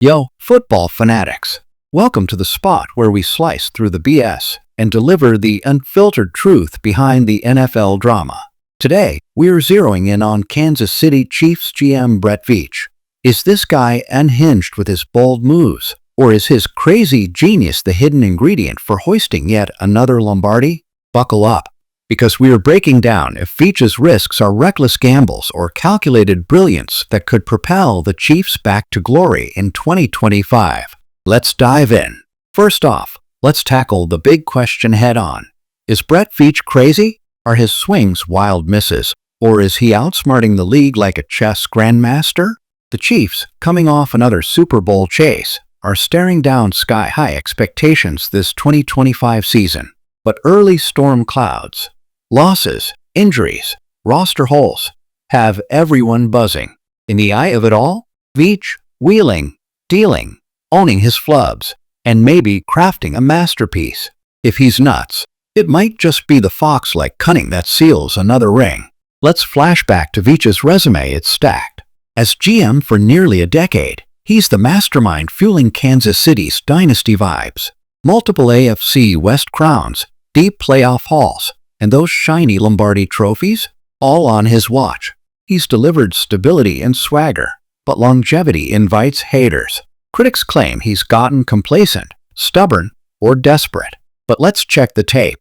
Yo, football fanatics! Welcome to the spot where we slice through the BS and deliver the unfiltered truth behind the NFL drama. Today, we're zeroing in on Kansas City Chiefs GM Brett Veach. Is this guy unhinged with his bold moves, or is his crazy genius the hidden ingredient for hoisting yet another Lombardi? Buckle up, because we are breaking down if Veach's risks are reckless gambles or calculated brilliance that could propel the Chiefs back to glory in 2025. Let's dive in. First off, let's tackle the big question head-on. Is Brett Veach crazy? Are his swings wild misses? Or is he outsmarting the league like a chess grandmaster? The Chiefs, coming off another Super Bowl chase, are staring down sky-high expectations this 2025 season. But early storm clouds, losses, injuries, roster holes have everyone buzzing. In the eye of it all, Veach wheeling, dealing, owning his flubs, and maybe crafting a masterpiece. If he's nuts, it might just be the fox-like cunning that seals another ring. Let's flash back to Veach's resume. It's stacked. As GM for nearly a decade, he's the mastermind fueling Kansas City's dynasty vibes. Multiple AFC West crowns, deep playoff hauls, and those shiny Lombardi trophies, all on his watch. He's delivered stability and swagger, but longevity invites haters. Critics claim he's gotten complacent, stubborn, or desperate. But let's check the tape.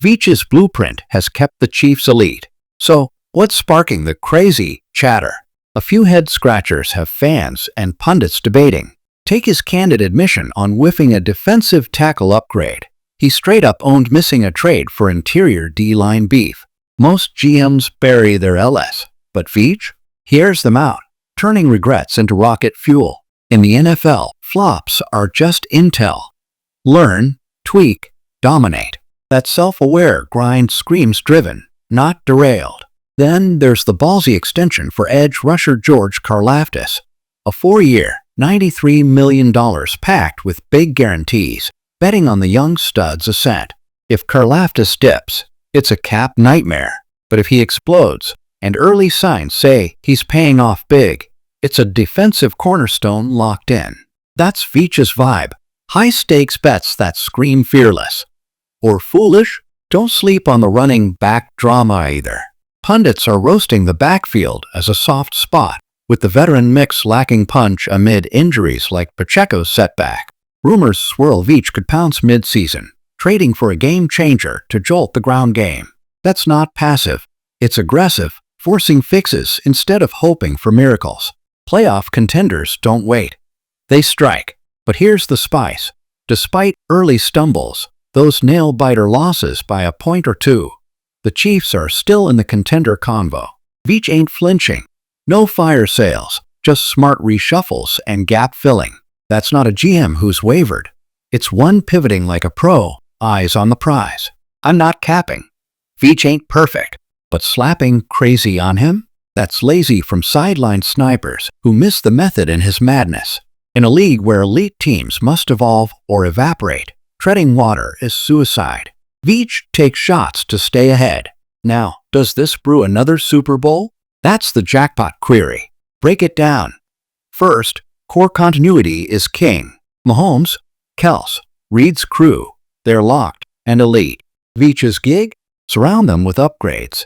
Veach's blueprint has kept the Chiefs elite. So, what's sparking the crazy chatter? A few head-scratchers have fans and pundits debating. Take his candid admission on whiffing a defensive tackle upgrade. He straight up owned missing a trade for interior D-line beef. Most GMs bury their LS, but Veach hears them out, turning regrets into rocket fuel. In the NFL, flops are just intel. Learn, tweak, dominate. That self-aware grind screams driven, not derailed. Then there's the ballsy extension for edge rusher George Karlaftis. A 4-year, $93 million packed with big guarantees, betting on the young stud's ascent. If Karlaftis dips, it's a cap nightmare. But if he explodes, and early signs say he's paying off big, it's a defensive cornerstone locked in. That's Veach's vibe. High-stakes bets that scream fearless. Or foolish? Don't sleep on the running back drama either. Pundits are roasting the backfield as a soft spot, with the veteran mix lacking punch amid injuries like Pacheco's setback. Rumors swirl Veach could pounce midseason, trading for a game-changer to jolt the ground game. That's not passive. It's aggressive, forcing fixes instead of hoping for miracles. Playoff contenders don't wait. They strike. But here's the spice. Despite early stumbles, those nail-biter losses by a point or two, the Chiefs are still in the contender convo. Veach ain't flinching. No fire sales, just smart reshuffles and gap filling. That's not a GM who's wavered. It's one pivoting like a pro, eyes on the prize. I'm not capping. Veach ain't perfect, but slapping crazy on him? That's lazy from sideline snipers who miss the method in his madness. In a league where elite teams must evolve or evaporate, treading water is suicide. Veach takes shots to stay ahead. Now, does this brew another Super Bowl? That's the jackpot query. Break it down. First, core continuity is king. Mahomes, Kelce, Reid's crew, they're locked and elite. Veach's gig? Surround them with upgrades.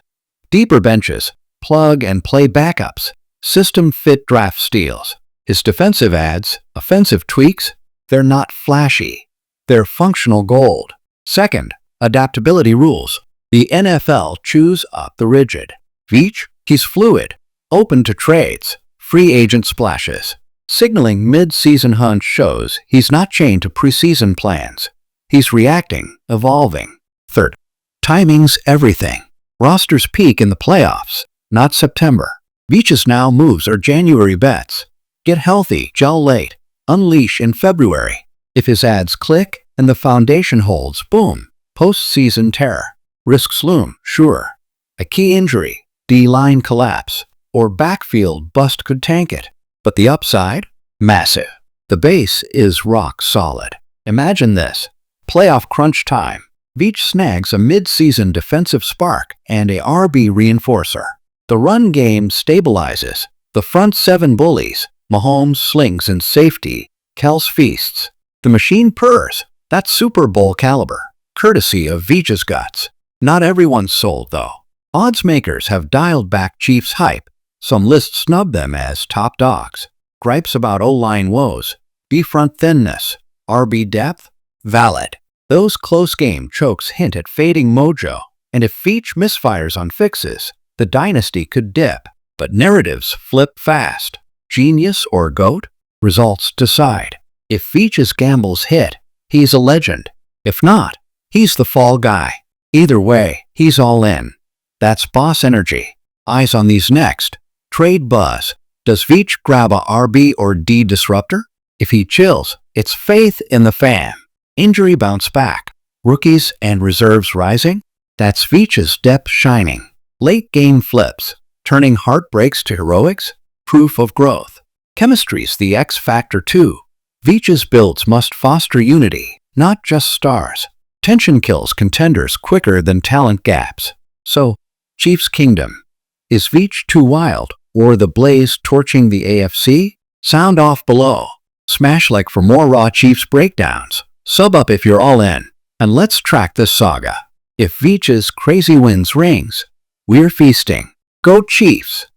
Deeper benches, plug-and-play backups, system-fit draft steals. His defensive adds, offensive tweaks, they're not flashy. They're functional gold. Second, adaptability rules. The NFL chews up the rigid. Veach? He's fluid, open to trades, free agent splashes. Signaling mid-season hunch shows he's not chained to preseason plans. He's reacting, evolving. Third, timing's everything. Rosters peak in the playoffs, not September. Veach's now moves are January bets. Get healthy, gel late, unleash in February. If his ads click and the foundation holds, boom, postseason terror. Risks loom, sure. A key injury, D-line collapse, or backfield bust could tank it. But the upside? Massive. The base is rock solid. Imagine this. Playoff crunch time. Veach snags a mid-season defensive spark and a RB reinforcer. The run game stabilizes. The front seven bullies, Mahomes slings in safety, Kelce feasts. The machine purrs. That's Super Bowl caliber, courtesy of Veach's guts. Not everyone's sold, though. Odds makers have dialed back Chiefs hype. Some lists snub them as top dogs. Gripes about O-line woes, B-front thinness, RB depth? Valid. Those close game chokes hint at fading mojo, and if Veach misfires on fixes, the dynasty could dip. But narratives flip fast. Genius or GOAT? Results decide. If Veach's gambles hit, he's a legend. If not, he's the fall guy. Either way, he's all in. That's boss energy. Eyes on these next. Trade buzz. Does Veach grab a RB or D disruptor? If he chills, it's faith in the fam. Injury bounce back. Rookies and reserves rising? That's Veach's depth shining. Late game flips. Turning heartbreaks to heroics? Proof of growth. Chemistry's the X factor too. Veach's builds must foster unity, not just stars. Tension kills contenders quicker than talent gaps. So, Chiefs Kingdom. Is Veach too wild, or the Blaze torching the AFC? Sound off below. Smash like for more raw Chiefs breakdowns. Sub up if you're all in. And let's track this saga. If Veach's crazy wins rings, we're feasting. Go Chiefs!